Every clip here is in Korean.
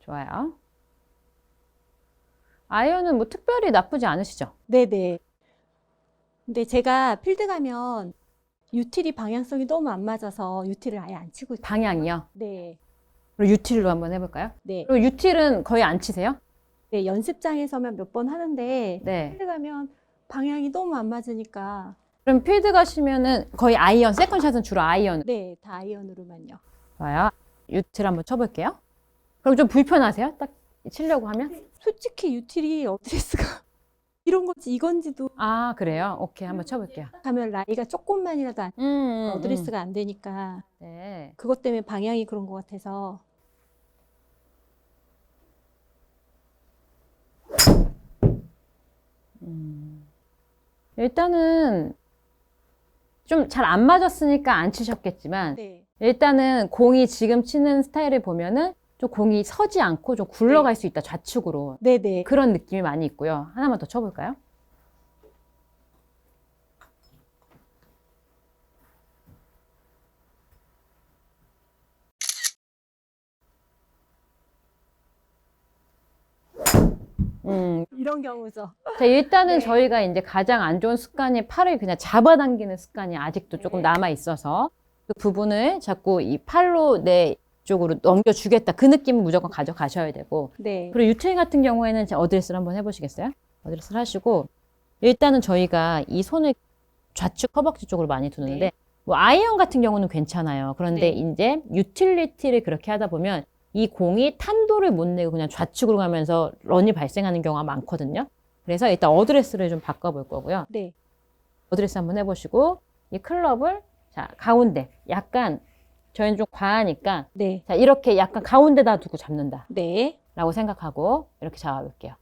좋아요. 아이언은 뭐 특별히 나쁘지 않으시죠? 네네. 근데 제가 필드 가면 유틸이 방향성이 너무 안 맞아서 유틸을 아예 안 치고 있어요. 방향이요. 네. 그리고 유틸로 한번 해볼까요? 네. 그리고 유틸은 거의 안 치세요? 네, 연습장에서만 몇 번 하는데 네. 필드 가면 방향이 너무 안 맞으니까 그럼 필드 가시면은 거의 아이언, 세컨샷은 주로 아이언. 네, 다 아이언으로만요. 좋아요. 유틸 한번 쳐볼게요. 그럼 좀 불편하세요? 딱 치려고 하면? 솔직히 유틸이 어드레스가 이런 건지 이건지도 아, 그래요? 오케이, 한번 쳐볼게요. 가면 라이가 조금만이라도 어드레스가 안 되니까 네. 그것 때문에 방향이 그런 것 같아서. 일단은 좀 잘 안 맞았으니까 안 치셨겠지만 네. 일단은 공이 지금 치는 스타일을 보면은 좀 공이 서지 않고 좀 굴러갈 수 있다, 좌측으로. 네네. 그런 느낌이 많이 있고요. 하나만 더 쳐볼까요? 이런 경우죠. 자, 일단은 네. 저희가 이제 가장 안 좋은 습관이 팔을 그냥 잡아당기는 습관이 아직도 조금 네. 남아 있어서 그 부분을 자꾸 이 팔로 내 쪽으로 넘겨주겠다. 그 느낌을 무조건 가져가셔야 되고. 네. 그리고 유틸 같은 경우에는 어드레스를 한번 해보시겠어요? 어드레스를 하시고 일단은 저희가 이 손을 좌측 허벅지 쪽으로 많이 두는데 네. 뭐 아이언 같은 경우는 괜찮아요. 그런데 네. 이제 유틸리티를 그렇게 하다 보면 이 공이 탄도를 못 내고 그냥 좌측으로 가면서 런이 발생하는 경우가 많거든요. 그래서 일단 어드레스를 좀 바꿔볼 거고요. 네. 어드레스 한번 해보시고 이 클럽을 자 가운데 약간 저희는 좀 과하니까 네. 자 이렇게 약간 가운데다 두고 잡는다 네. 라고 생각하고 이렇게 잡아볼게요.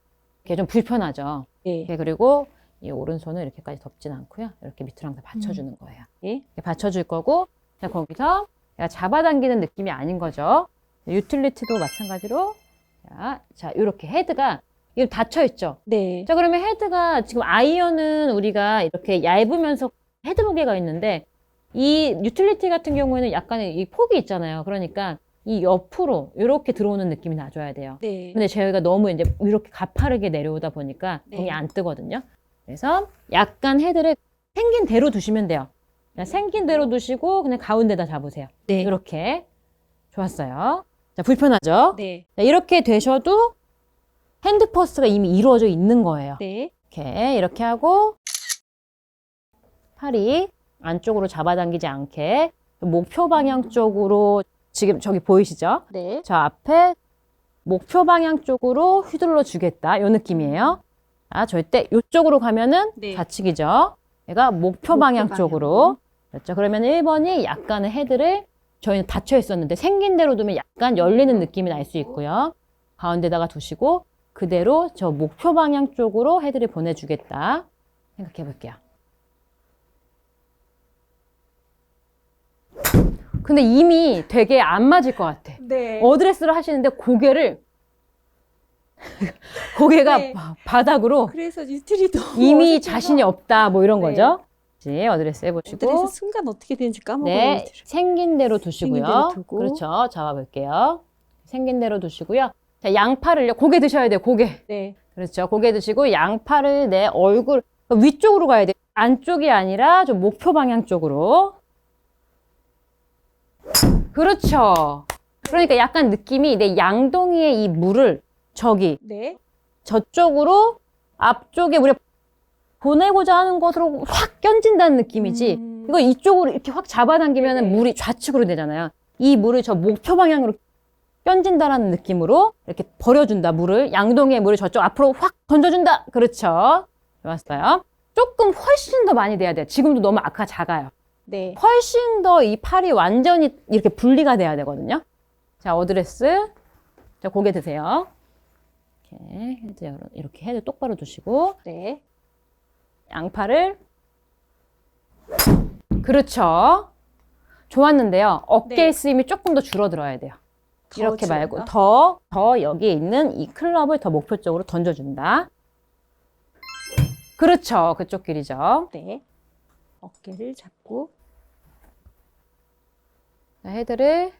이게 좀 불편하죠. 네. 이렇게 그리고 이 오른손을 이렇게까지 덮진 않고요. 이렇게 밑으로 항상 받쳐주는 거예요. 네. 이렇게 받쳐줄 거고 자 거기서 내가 잡아당기는 느낌이 아닌 거죠. 유틸리티도 마찬가지로 자 이렇게 헤드가 이거 닫혀 있죠. 네. 자 그러면 헤드가 지금 아이언은 우리가 이렇게 얇으면서 헤드 무게가 있는데 이 유틸리티 같은 경우에는 약간의 이 폭이 있잖아요. 그러니까 이 옆으로 이렇게 들어오는 느낌이 나줘야 돼요. 네. 근데 저희가 너무 이제 이렇게 가파르게 내려오다 보니까 네. 공이 안 뜨거든요. 그래서 약간 헤드를 생긴 대로 두시면 돼요. 그냥 생긴 대로 두시고 그냥 가운데다 잡으세요. 네. 이렇게. 좋았어요. 자, 불편하죠? 네. 자, 이렇게 되셔도 핸드 퍼스트가 이미 이루어져 있는 거예요. 네. 이렇게 하고 팔이 안쪽으로 잡아당기지 않게 목표 방향 쪽으로 지금 저기 보이시죠? 네. 저 앞에 목표 방향 쪽으로 휘둘러 주겠다. 이 느낌이에요. 아, 절대 이쪽으로 가면은 네. 좌측이죠. 얘가 목표 방향 쪽으로. 그렇죠. 그러면 1번이 약간의 헤드를 저희는 닫혀 있었는데 생긴 대로 두면 약간 열리는 느낌이 날 수 있고요. 가운데다가 두시고 그대로 저 목표 방향 쪽으로 헤드를 보내주겠다. 생각해 볼게요. 근데 이미 되게 안 맞을 것 같아. 네. 어드레스를 하시는데 고개가 네. 바닥으로 그래서 유틸이 너무 이미 어색해서 자신이 없다 뭐 이런 네. 거죠. 어드레스 해보시고 어드레스 순간 어떻게 되는지 까먹어요. 네, 유틸을. 생긴 대로 두시고요. 생긴 대로 두고. 그렇죠. 잡아볼게요. 생긴 대로 두시고요. 자, 양팔을요. 고개 드셔야 돼요. 고개. 네. 그렇죠. 고개 드시고 양팔을 내 얼굴 위쪽으로 가야 돼요. 안쪽이 아니라 좀 목표 방향 쪽으로. 그렇죠. 그러니까 약간 느낌이 내 양동이의 이 물을 네. 저쪽으로 앞쪽에 우리가 보내고자 하는 것으로 확 견진다는 느낌이지. 이거 이쪽으로 이렇게 확 잡아당기면 네네. 물이 좌측으로 되잖아요. 이 물을 저 목표 방향으로 견진다라는 느낌으로 이렇게 버려준다. 물을 양동이의 물을 저쪽 앞으로 확 던져준다. 그렇죠. 좋았어요. 조금 훨씬 더 많이 돼야 돼요. 지금도 너무 아까 작아요. 네. 훨씬 더 이 팔이 완전히 이렇게 분리가 돼야 되거든요. 자, 어드레스. 자, 고개 드세요. 이렇게 헤드 똑바로 두시고 네. 양팔을 그렇죠. 좋았는데요. 어깨의 네. 쓰임이 조금 더 줄어들어야 돼요. 더 이렇게 줄어요? 말고 더 여기에 있는 이 클럽을 더 목표 쪽으로 던져준다. 그렇죠. 그쪽 길이죠. 네. 어깨를 잡고 자, 헤드를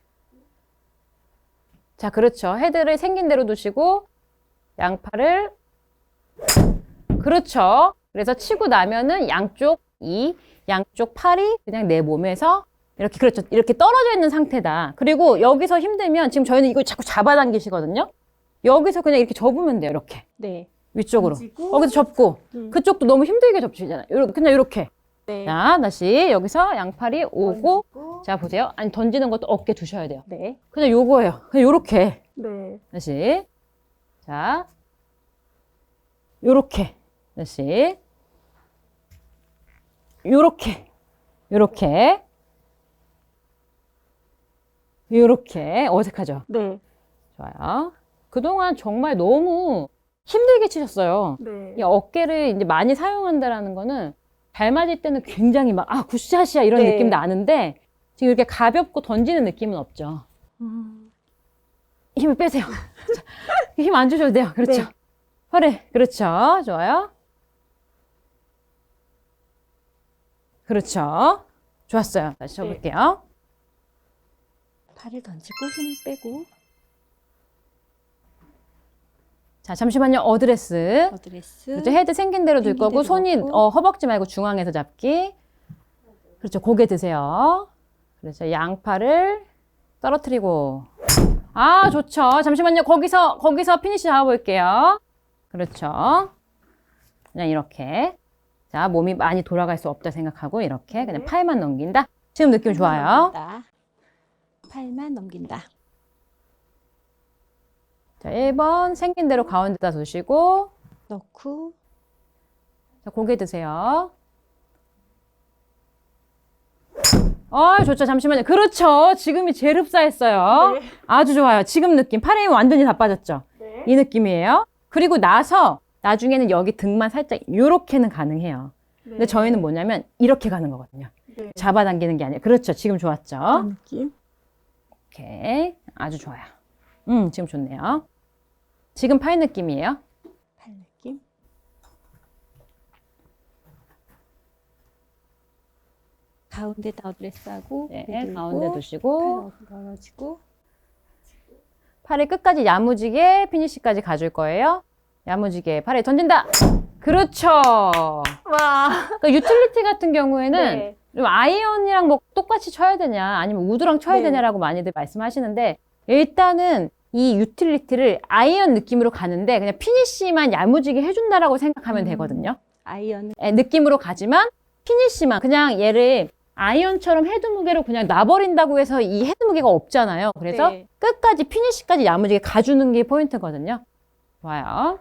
자, 그렇죠. 헤드를 생긴 대로 두시고 양팔을 그렇죠. 그래서 치고 나면은 양쪽 팔이 그냥 내 몸에서 이렇게 그렇죠. 이렇게 떨어져 있는 상태다. 그리고 여기서 힘들면 지금 저희는 이걸 자꾸 잡아당기시거든요. 여기서 그냥 이렇게 접으면 돼요. 이렇게 네. 위쪽으로. 던지고. 여기서 접고 그쪽도 너무 힘들게 접히잖아요. 그냥 이렇게. 네. 자, 다시 여기서 양팔이 오고 던지고. 자, 보세요. 아니 던지는 것도 어깨 두셔야 돼요. 네. 그냥 요거예요. 그냥 요렇게. 네. 다시. 자. 요렇게. 다시. 요렇게. 요렇게. 요렇게. 어색하죠? 네. 좋아요. 그동안 정말 너무 힘들게 치셨어요. 네. 이 어깨를 이제 많이 사용한다라는 거는 잘 맞을 때는 굉장히 막, 아, 굿샷이야 이런 네. 느낌 나는데 지금 이렇게 가볍고 던지는 느낌은 없죠. 힘을 빼세요. 힘 안 주셔도 돼요. 그렇죠. 네. 허리. 그렇죠. 좋아요. 그렇죠. 좋았어요. 다시 쳐볼게요. 팔을 던지고 힘을 빼고 자, 잠시만요. 어드레스. 어드레스. 그렇죠. 헤드 생긴 대로 둘 생긴 거고 대로 손이 놓고. 허벅지 말고 중앙에서 잡기. 그렇죠. 고개 드세요. 그렇죠. 양팔을 떨어뜨리고. 아, 좋죠. 잠시만요. 거기서 피니시 잡아볼게요. 그렇죠. 그냥 이렇게. 자, 몸이 많이 돌아갈 수 없다 생각하고 이렇게 그냥 네. 팔만 넘긴다. 지금 느낌 좋아요. 넘긴다. 팔만 넘긴다. 자, 1번 생긴 대로 가운데다 두시고 넣고 자, 고개 드세요. 좋죠. 잠시만요. 그렇죠. 지금이 제일 흡사했어요. 네. 아주 좋아요. 지금 느낌. 팔에 힘이 완전히 다 빠졌죠. 네. 이 느낌이에요. 그리고 나중에는 여기 등만 살짝 이렇게는 가능해요. 근데 저희는 뭐냐면 이렇게 가는 거거든요. 네. 잡아당기는 게 아니라. 그렇죠. 지금 좋았죠. 그런 느낌. 오케이. 아주 좋아요. 지금 좋네요. 지금 팔 느낌이에요. 팔 느낌. 가운데다 어드레스하고 네, 들고, 가운데 두시고 팔 멀어지고 팔을 끝까지 야무지게 피니시까지 가줄 거예요. 야무지게 팔에 던진다. 그렇죠. 와. 그러니까 유틸리티 같은 경우에는 네. 좀 아이언이랑 뭐 똑같이 쳐야 되냐 아니면 우드랑 쳐야 네. 되냐라고 많이들 말씀하시는데 일단은 이 유틸리티를 아이언 느낌으로 가는데 그냥 피니시만 야무지게 해준다라고 생각하면 되거든요. 아이언. 느낌으로 가지만 피니시만 그냥 얘를 아이언처럼 헤드 무게로 그냥 놔버린다고 해서 이 헤드 무게가 없잖아요. 그래서 네. 끝까지 피니시까지 야무지게 가주는 게 포인트거든요. 좋아요.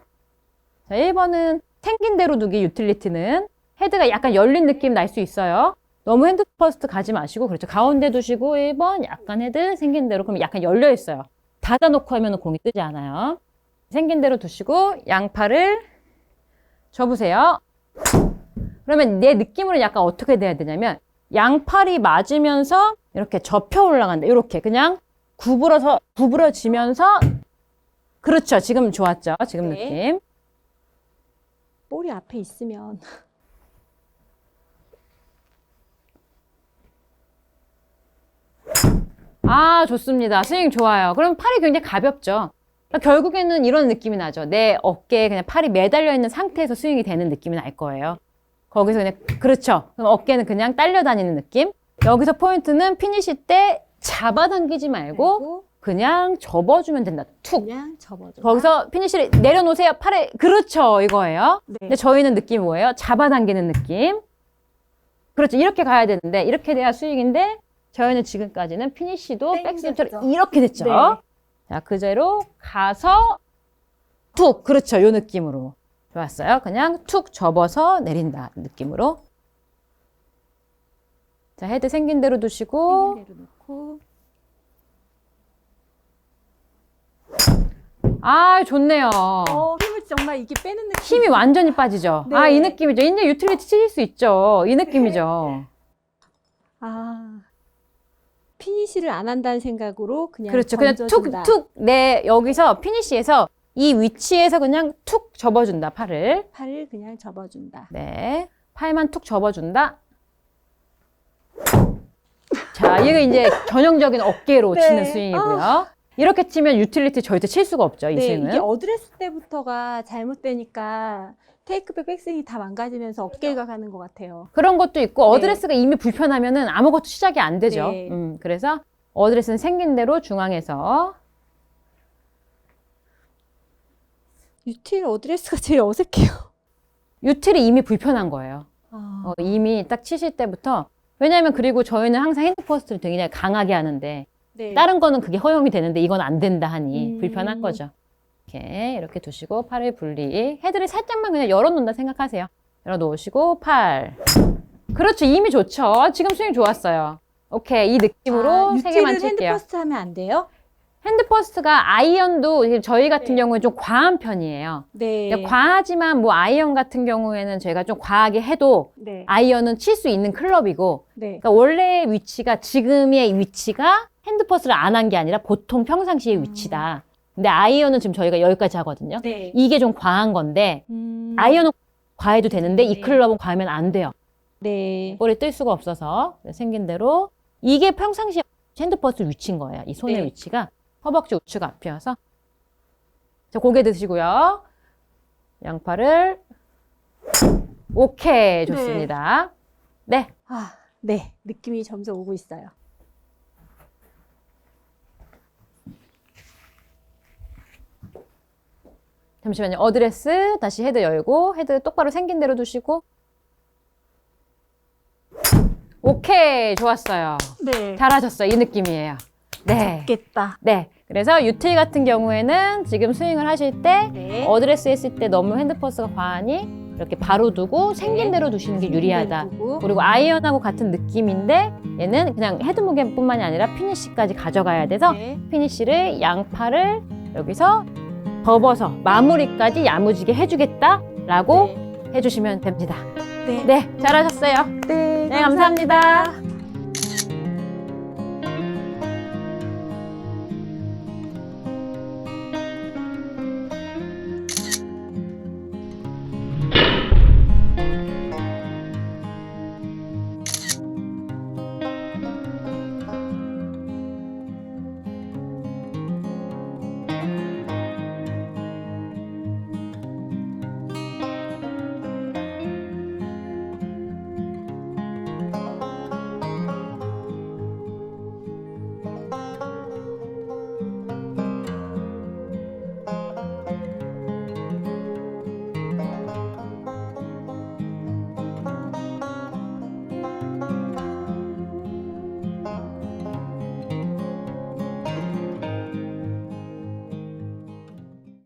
자, 1번은 생긴 대로 두기 유틸리티는 헤드가 약간 열린 느낌 날 수 있어요. 너무 핸드 퍼스트 가지 마시고 그렇죠. 가운데 두시고 1번 약간 헤드 생긴 대로 그럼 약간 열려 있어요. 닫아놓고 하면 공이 뜨지 않아요. 생긴 대로 두시고 양팔을 접으세요. 그러면 내 느낌으로 약간 어떻게 돼야 되냐면 양팔이 맞으면서 이렇게 접혀 올라간다. 이렇게 그냥 구부러지면서 그렇죠. 지금 좋았죠. 지금 네. 느낌. 볼이 앞에 있으면 아, 좋습니다. 스윙 좋아요. 그럼 팔이 굉장히 가볍죠. 그러니까 결국에는 이런 느낌이 나죠. 내 어깨에 그냥 팔이 매달려 있는 상태에서 스윙이 되는 느낌이 날 거예요. 거기서 그냥 그렇죠. 그럼 어깨는 그냥 딸려다니는 느낌. 여기서 포인트는 피니시 때 잡아당기지 말고 그냥 접어주면 된다. 툭. 그냥 접어줘. 거기서 피니시를 내려놓으세요. 팔에 그렇죠. 이거예요. 네. 근데 저희는 느낌이 뭐예요? 잡아당기는 느낌. 그렇죠. 이렇게 가야 되는데 이렇게 돼야 스윙인데 저희는 지금까지는 피니시도 땡겼죠. 백스윙처럼 이렇게 됐죠. 네. 자, 그대로 가서 툭. 그렇죠. 요 느낌으로. 좋았어요. 그냥 툭 접어서 내린다 느낌으로. 자, 헤드 생긴 대로 두시고 생긴 대로 놓고 아, 좋네요. 힘을 정말 이게 빼는 느낌. 힘이 완전히 빠지죠. 네. 아, 이 느낌이죠. 이제 유틸리티 치실 수 있죠. 이 느낌이죠. 아, 피니시를 안 한다는 생각으로 그냥 그렇죠. 그냥 던져준다. 툭툭 여기서 피니시에서 이 위치에서 그냥 툭 접어준다. 팔을. 팔을 그냥 접어준다. 네. 팔만 툭 접어준다. 자, 이게 이제 전형적인 어깨로 네. 치는 스윙이고요. 이렇게 치면 유틸리티 절대 칠 수가 없죠, 이 네, 스윙은. 이게 어드레스 때부터가 잘못되니까 테이크백 백스윙이 다 망가지면서 어깨가 가는 것 같아요. 그런 것도 있고, 네. 어드레스가 이미 불편하면은 아무것도 시작이 안 되죠. 네. 그래서 어드레스는 생긴 대로 중앙에서. 유틸 어드레스가 제일 어색해요. 유틸이 이미 불편한 거예요. 아, 이미 딱 치실 때부터. 왜냐면 그리고 저희는 항상 핸드 퍼스트를 되게 강하게 하는데, 네. 다른 거는 그게 허용이 되는데 이건 안 된다 하니 음. 불편한 거죠. 이렇게 두시고 팔을 분리. 헤드를 살짝만 그냥 열어놓는다 생각하세요. 열어놓으시고 팔. 그렇죠. 이미 좋죠. 지금 스윙 좋았어요. 오케이. 이 느낌으로 세 개만 유틸을 핸드 칠게요. 퍼스트 하면 안 돼요? 핸드 퍼스트가 아이언도 저희 같은 네. 경우에 좀 과한 편이에요. 네. 과하지만 뭐 아이언 같은 경우에는 저희가 좀 과하게 해도 네. 아이언은 칠 수 있는 클럽이고, 네. 그러니까 원래의 위치가, 지금의 위치가 핸드 퍼스를 안 한 게 아니라 보통 평상시의 위치다. 근데 아이언은 지금 저희가 여기까지 하거든요. 네. 이게 좀 과한 건데, 아이언은 과해도 되는데 이 네. 클럽은 과하면 안 돼요. 네. 볼이 뜰 수가 없어서 생긴 대로. 이게 평상시 핸드 퍼스 위치인 거예요. 이 손의 네. 위치가 허벅지 우측 앞이어서. 자, 고개 드시고요. 양팔을. 오케이. 좋습니다. 네. 아, 네. 느낌이 점점 오고 있어요. 잠시만요. 어드레스 다시 헤드 열고, 헤드 똑바로 생긴 대로 두시고. 오케이. 좋았어요. 네. 잘하셨어요. 이 느낌이에요. 네. 겠다. 네. 그래서 유틸 같은 경우에는 지금 스윙을 하실 때 네. 어드레스 했을 때 너무 핸드 퍼스가 과하니 이렇게 바로 두고 생긴 대로 두시는 게 유리하다. 그리고 아이언하고 같은 느낌인데 얘는 그냥 헤드 무게뿐만이 아니라 피니쉬까지 가져가야 돼서 네. 피니쉬를 양팔을 여기서 접어서 마무리까지 야무지게 해주겠다라고 해주시면 됩니다. 네. 네, 잘하셨어요. 네. 네, 감사합니다.